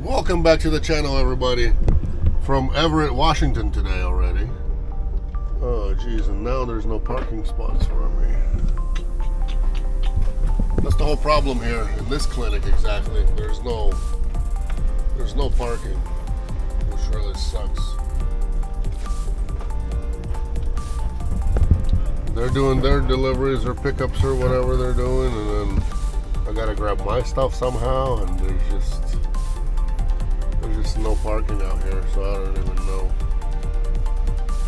Welcome back to the channel, everybody. From Everett, Washington today already. Oh geez, and now there's no parking spots for me. That's the whole problem here in this clinic exactly. There's no parking, which really sucks. They're doing their deliveries or pickups or whatever they're doing, and then I gotta grab my stuff somehow, and there's just no parking out here, so I don't even know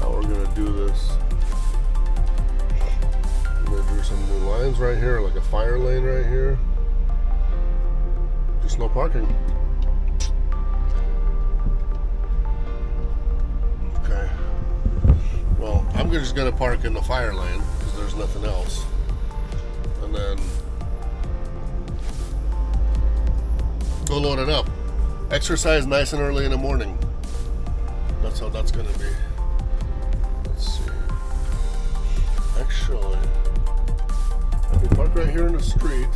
how we're gonna do this. I'm gonna do some new lines right here, like a fire lane right here. Just no parking. Okay. Well, I'm just gonna park in the fire lane because there's nothing else, and then go load it up. Exercise nice and early in the morning. That's how that's gonna be. Let's see. Actually, I can park right here in the street,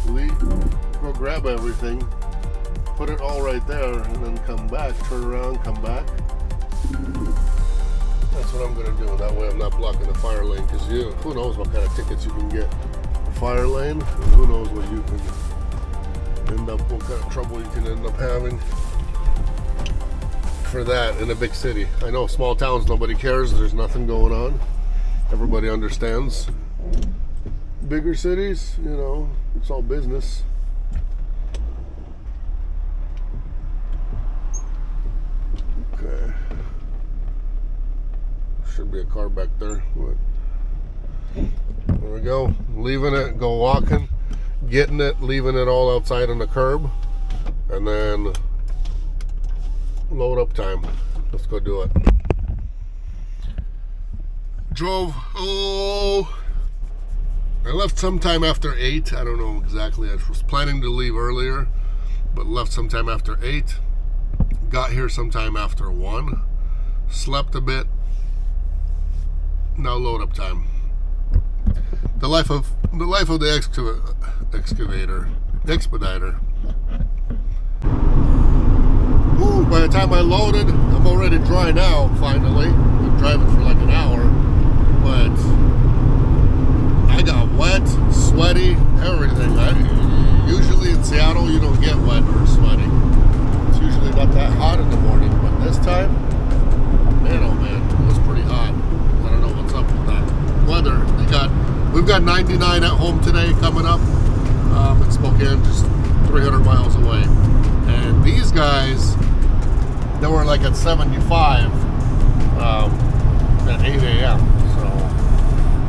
go grab everything, put it all right there, and then come back, turn around, come back. That's what I'm gonna do. That way I'm not blocking the fire lane, because who knows what kind of tickets you can get. The fire lane, and who knows what you can what kind of trouble you can end up having for that in a big city. I know small towns, nobody cares, there's nothing going on, everybody understands. Bigger cities, you know, it's all business. Okay, should be a car back there. There we go, leaving it, go walking, getting it, leaving it all outside on the curb, and then load up time. Let's go do it. I left sometime after 8. I don't know exactly. I was planning to leave earlier, but left sometime after 8. Got here sometime after 1. Slept a bit. Now load up time. The life of the expediter. Ooh, by the time I loaded, I'm already dry now, finally. Been driving for like an hour, but I got wet, sweaty, everything. Usually in Seattle, you don't get wet or sweaty. It's usually not that hot in the morning, but this time, man, oh man, it was pretty hot. I don't know what's up with that weather. We've got 99 at home today coming up in Spokane, just 300 miles away. And these guys, they were like at 75 at 8 a.m. So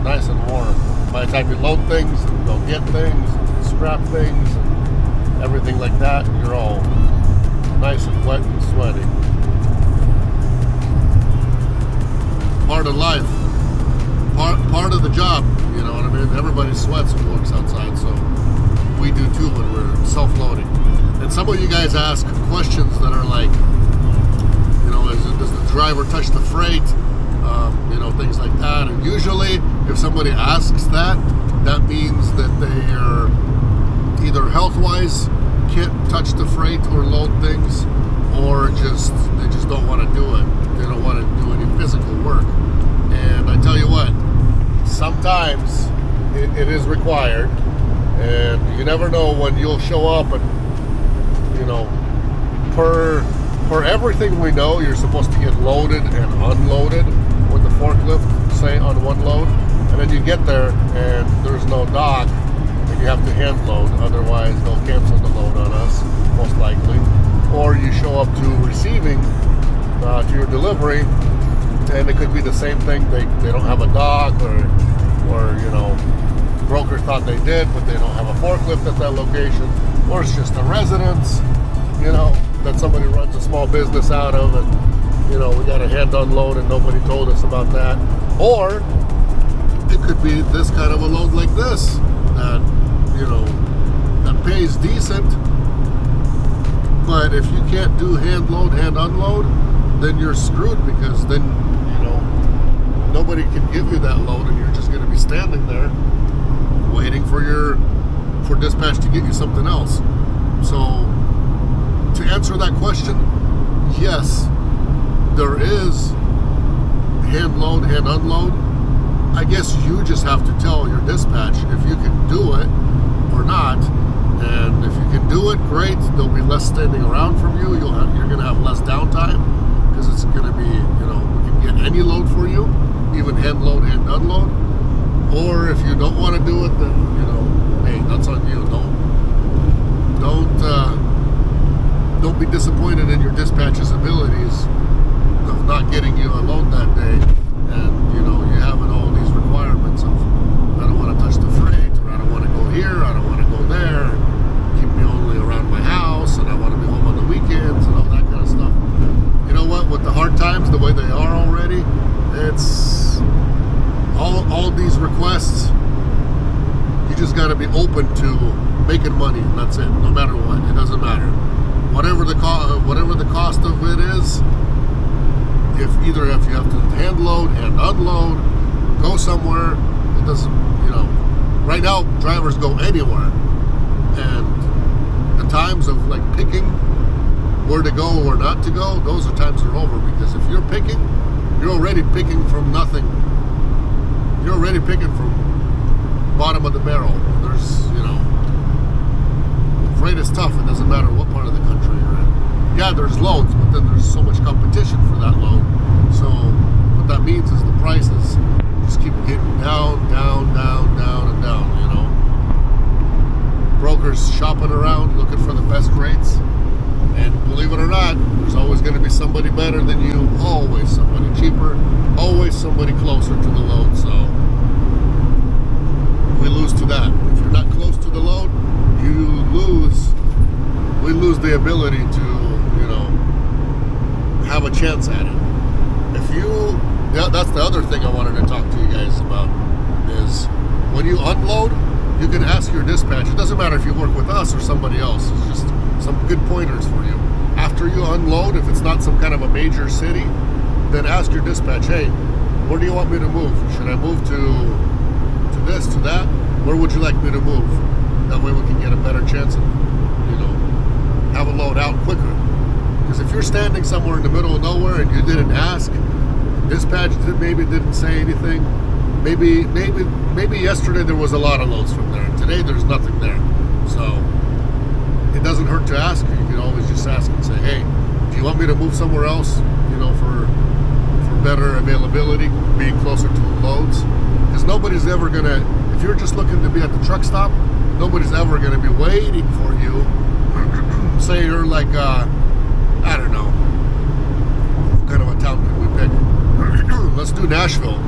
nice and warm. By the time you load things and go get things and scrap things and everything like that, you're all nice and wet and sweaty. Part of life. Part of the job, you know what I mean? Everybody sweats and works outside, so we do too when we're self-loading. And some of you guys ask questions that are like, you know, does the driver touch the freight? You know, things like that. And usually, if somebody asks that, that means that they are either health-wise can't touch the freight or load things, or they just don't want to do it. They don't want to do any physical work. And I tell you what, sometimes it is required, and you never know when you'll show up and, you know, per everything we know, you're supposed to get loaded and unloaded with the forklift, say on one load, and then you get there and there's no dock and you have to hand load, otherwise they'll cancel the load on us, most likely. Or you show up to receiving, to your delivery, and it could be the same thing. They don't have a dock, or you know, broker thought they did, but they don't have a forklift at that location, or it's just a residence, you know, that somebody runs a small business out of, and you know, we got a hand unload and nobody told us about that. Or it could be this kind of a load like this that, you know, that pays decent, but if you can't do hand load, hand unload, then you're screwed, because then, you know, nobody can give you that load, and you're just going to be standing there waiting for dispatch to get you something else. So answer that question, yes, there is hand load, hand unload. I guess you just have to tell your dispatch if you can do it or not. And if you can do it, great. There'll be less standing around from you. You're going to have less downtime because it's going to be, we can get any load for you, even hand load, hand unload. Or if you don't want to do it, then, hey, that's on you. Don't be disappointed in your dispatch's abilities of not getting you a load that day. And, you having all these requirements of, I don't want to touch the freight, or I don't want to go here, I don't want to go there, keep me only around my house, and I want to be home on the weekends, and all that kind of stuff. You know what? With the hard times the way they are already, it's all these requests. You just got to be open to making money, and that's it. No matter what, it doesn't matter. Whatever the cost of it is. If you have to hand load, hand unload, go somewhere, it doesn't, right now drivers go anywhere, and the times of like picking where to go or not to go, those are times are over, because if you're picking, you're already picking from nothing. You're already picking from bottom of the barrel. There's, freight is tough. It doesn't matter what part of the country you're in. Yeah, there's loads, but then there's so much competition for that load. So what that means is the prices just keep getting down, down, down, down, and down, Brokers shopping around, looking for the best rates. And believe it or not, there's always going to be somebody better than you, always somebody cheaper, always somebody closer to the load. So we lose to that. If you're not close to the load, we lose the ability to, have a chance at it. That's the other thing I wanted to talk to you guys about, is when you unload, you can ask your dispatch. It doesn't matter if you work with us or somebody else. It's just some good pointers for you. After you unload, if it's not some kind of a major city, then ask your dispatch, hey, where do you want me to move? Should I move to this, to that? Where would you like me to move? That way we can get a better chance of, have a load out quicker. Because if you're standing somewhere in the middle of nowhere and you didn't ask, dispatch maybe didn't say anything, maybe yesterday there was a lot of loads from there, and today there's nothing there. So it doesn't hurt to ask. You can always just ask and say, hey, do you want me to move somewhere else, for better availability, being closer to the loads? Because nobody's ever gonna, if you're just looking to be at the truck stop, nobody's ever gonna be waiting for you. Say you're like, I don't know, what kind of a town can we pick? Let's do Nashville.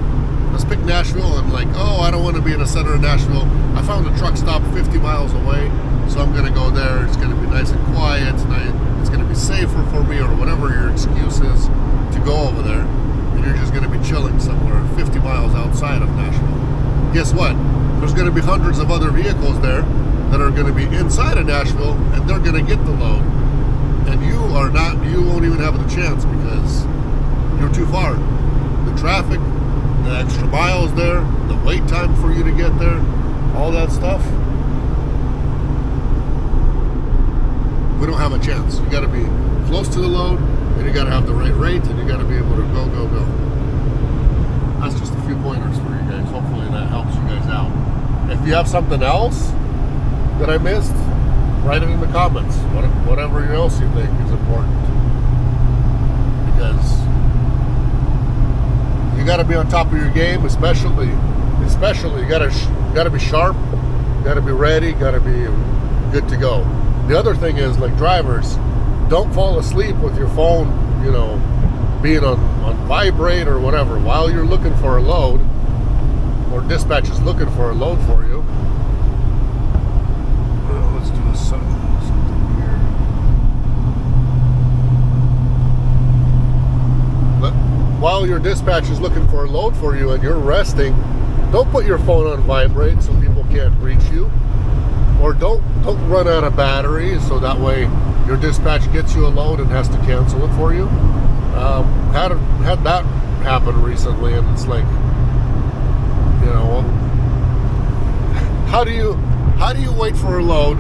Let's pick Nashville, and I don't want to be in the center of Nashville. I found a truck stop 50 miles away, so I'm going to go there. It's going to be nice and quiet. It's going to be safer for me, or whatever your excuse is to go over there. And you're just going to be chilling somewhere 50 miles outside of Nashville. Guess what? There's going to be hundreds of other vehicles there that are going to be inside of Nashville, and they're going to get the load. And you won't even have the chance because you're too far. The traffic, the extra miles there, the wait time for you to get there, all that stuff. We don't have a chance. You got to be close to the load, and you got to have the right rate, and you got to be able to go, go, go. That's just a few pointers for you guys. Hopefully that helps you guys out. If you have something else that I missed, write it in the comments. Whatever else you think is important. Because you got to be on top of your game, especially you got to be sharp, got to be ready, got to be good to go. The other thing is, like drivers, don't fall asleep with your phone, being on vibrate or whatever while you're looking for a load, or dispatch is looking for a load for you. Let's do something here. While your dispatch is looking for a load for you and you're resting, don't put your phone on vibrate so people can't reach you, or don't run out of battery so that way your dispatch gets you a load and has to cancel it for you. Had that happen recently, and it's like, how do you wait for a load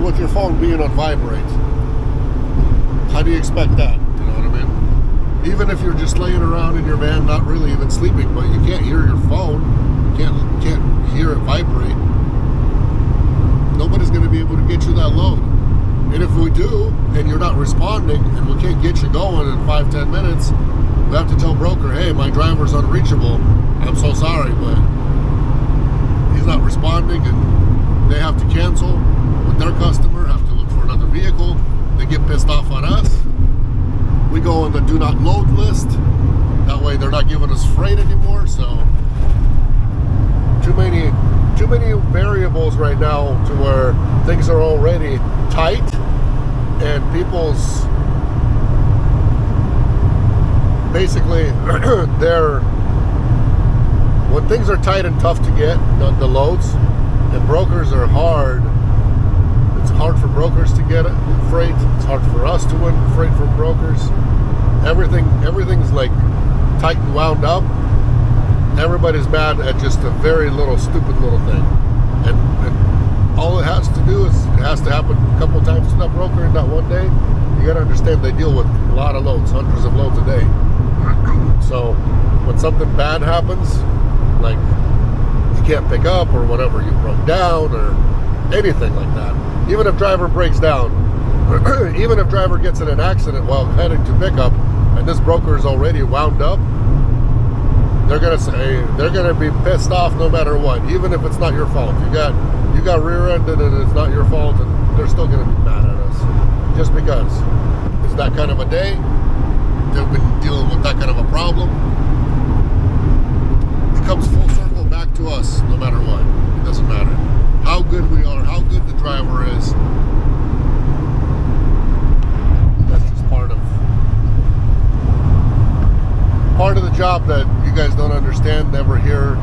with your phone being on vibrate? How do you expect that? You know what I mean? Even if you're just laying around in your van, not really even sleeping, but you can't hear your phone, can't hear it vibrate. Nobody's going to be able to get you that load. And if we do, and you're not responding, and we can't get you going in 5-10 minutes, we have to tell broker, hey, my driver's unreachable. I'm so sorry, but he's not responding, and they have to cancel with their customer, have to look for another vehicle. They get pissed off on us. We go on the do not load list. That way they're not giving us freight anymore. So too many variables right now to where things are already tight, and people's basically when things are tight and tough to get the loads, and brokers are hard. It's hard for brokers to get freight. It's hard for us to win freight from brokers. Everything's like tight and wound up. Everybody's mad at just a very stupid little thing. And all it has to do is it has to happen a couple times to that broker in that one day. You got to understand they deal with a lot of loads, hundreds of loads a day. So when something bad happens, like you can't pick up or whatever, you broke down or anything like that. Even if driver breaks down, even if driver gets in an accident while heading to pickup, and this broker is already wound up, they're gonna be pissed off no matter what, even if it's not your fault. You got rear-ended and it's not your fault, and they're still gonna be mad at us just because it's that kind of a day. They've been dealing with that kind of a problem. It comes full circle back to us no matter what. It doesn't matter how good we are, how good the driver is. That's just part of the job that you guys don't understand, never hear,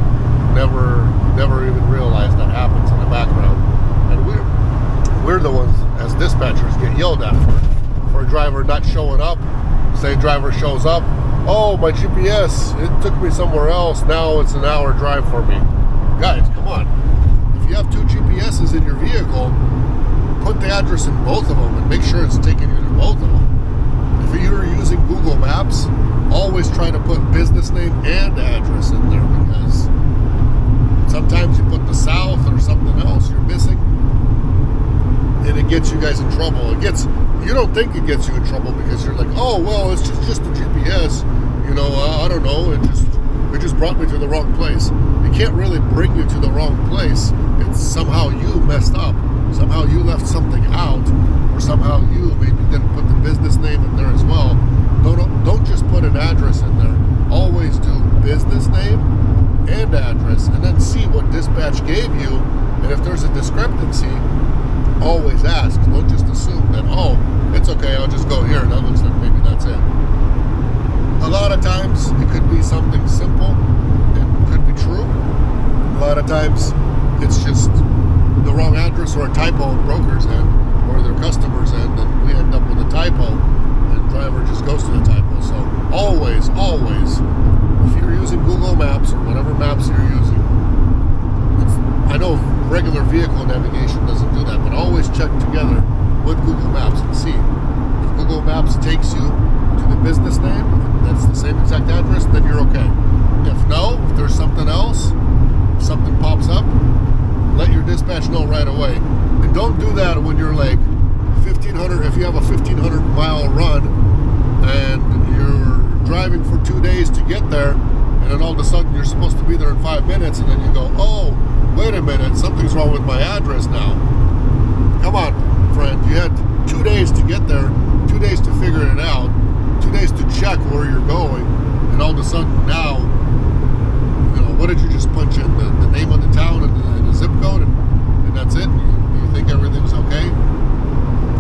never even realize that happens in the background. And we're the ones as dispatchers get yelled at for a driver not showing up. Say driver shows up, oh, my GPS, it took me somewhere else, now it's an hour drive for me. Guys, come on. If you have 2 GPSs in your vehicle, put the address in both of them and make sure it's taking you to both of them. If you're using Google Maps, always try to put business name and address in there, because sometimes you put the south or something else you're missing, and it gets you guys in trouble. You don't think it gets you in trouble because you're like, oh, well, it's just the GPS, I don't know, it just brought me to the wrong place. It can't really bring you to the wrong place. It's somehow you messed up, somehow you left something out, or somehow you maybe didn't put the business name in there as well. Don't just put an address in there. Always do business name and address, and then see what dispatch gave you, and if there's a discrepancy, always ask. Don't just assume that, oh, it's okay, I'll just go here, that looks like maybe that's it. A lot of times it could be something simple, it could be true. A lot of times it's just the wrong address or a typo on broker's end or their customer's end, and we end up with a typo, and driver just goes to the typo. So always, if you're using Google Maps or whatever maps you're using, I know regular vehicle navigation doesn't do that, but always check together with Google Maps and see. If Google Maps takes you to the business name, that's the same exact address, then you're okay. If there's something else, if something pops up, let your dispatch know right away. And don't do that when you're like 1,500, if you have a 1,500 mile run and you're driving for 2 days to get there, and then all of a sudden you're supposed to be there in 5 minutes, and then you go, oh, wait a minute, something's wrong with my address now. Come on, friend, you had 2 days to get there, 2 days to figure it out, 2 days to check where you're going, and all of a sudden now, what did you just punch in? The name of the town and the zip code, and that's it? You think everything's okay?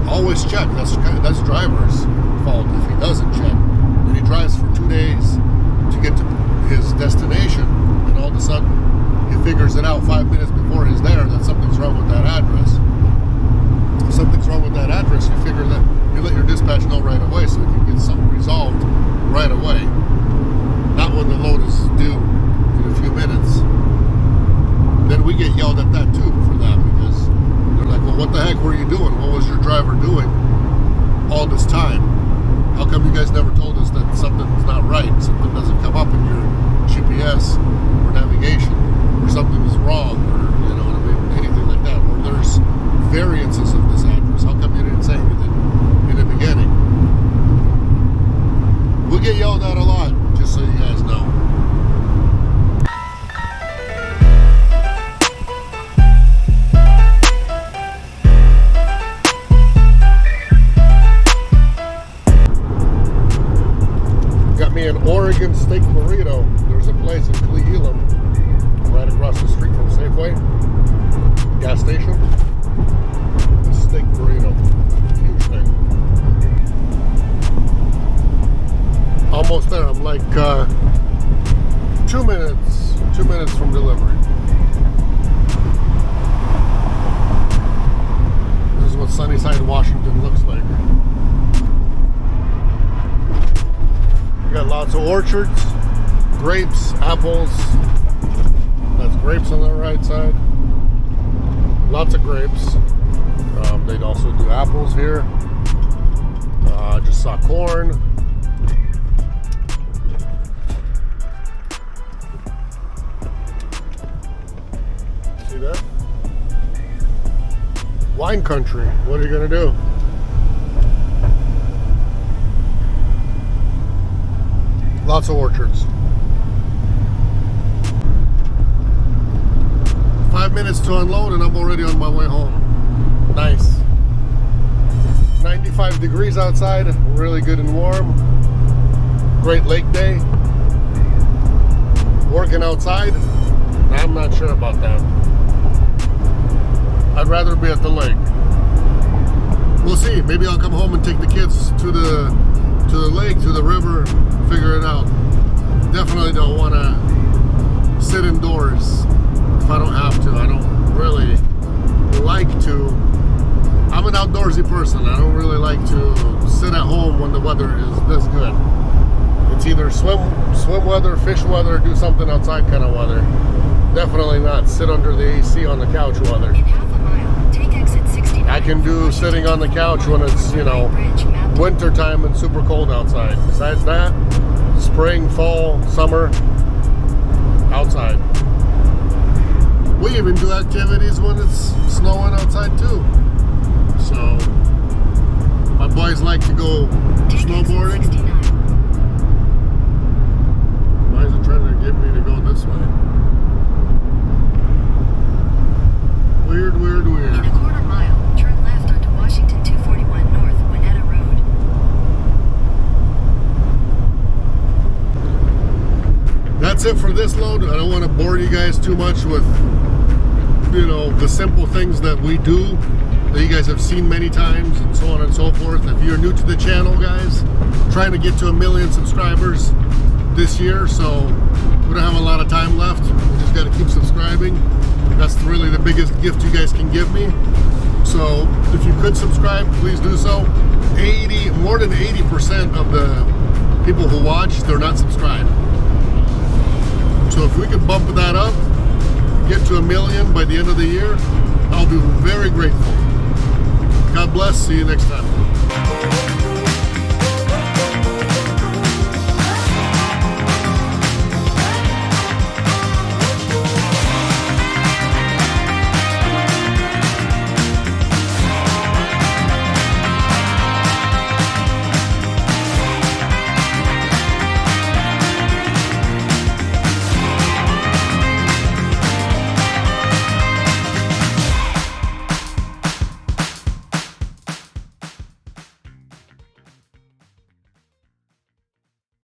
Always check. That's driver's fault if he doesn't check. And he drives for 2 days to get to his destination, and all of a sudden he figures it out 5 minutes before he's there that something's wrong with that address. If something's wrong with that address, you let your dispatch know right away so you can get something resolved right away. Not when the load is due in a few minutes. Then we get yelled at that too for that, because they're like, well, what the heck were you doing? What was your driver doing? all this time. How come you guys never told us that something's not right? Something doesn't come up in your GPS or navigation, or something is wrong, or you know what I mean, anything like that. Or there's variances of this address. How come you didn't say anything in the beginning? We get yelled at a lot, just so you guys know. An Oregon steak burrito. There's a place in Cle Elum right across the street from Safeway gas station. A steak burrito, huge thing. Almost there. I'm like 2 minutes from delivery. This is what Sunnyside, Washington looks like. We got lots of orchards, grapes, apples. That's grapes on the right side. Lots of grapes. They'd also do apples here. Just saw corn. See that? Wine country. What are you gonna do? Lots of orchards. 5 minutes to unload and I'm already on my way home. Nice. 95 degrees outside, really good and warm. Great lake day. Working outside, I'm not sure about that. I'd rather be at the lake. We'll see. Maybe I'll come home and take the kids to the lake, to the river, figure it out. Definitely don't want to sit indoors if I don't have to. I don't really like to. I'm an outdoorsy person. I don't really like to sit at home when the weather is this good. It's either swim weather, fish weather, do something outside kind of weather. Definitely not sit under the AC on the couch weather. In half a mile, take exit 69. I can do sitting on the couch when it's, you know, winter time and super cold outside. Besides that, spring, fall, summer, outside. We even do activities when it's snowing outside too. So my boys like to go snowboarding. Why is it trying to get me to go this way? Weird. In a quarter mile, turn left onto Washington 241 North Winetta Road. That's it for this load. I don't want to bore you guys too much with, you know, the simple things that we do that you guys have seen many times and so on and so forth. If you're new to the channel, guys, trying to get to 1 million subscribers this year, so we don't have a lot of time left. We just got to keep subscribing. That's really the biggest gift you guys can give me. So if you could subscribe, please do so. More than 80% of the people who watch, they're not subscribed. So if we could bump that up, get to 1 million by the end of the year, I'll be very grateful. God bless. See you next time.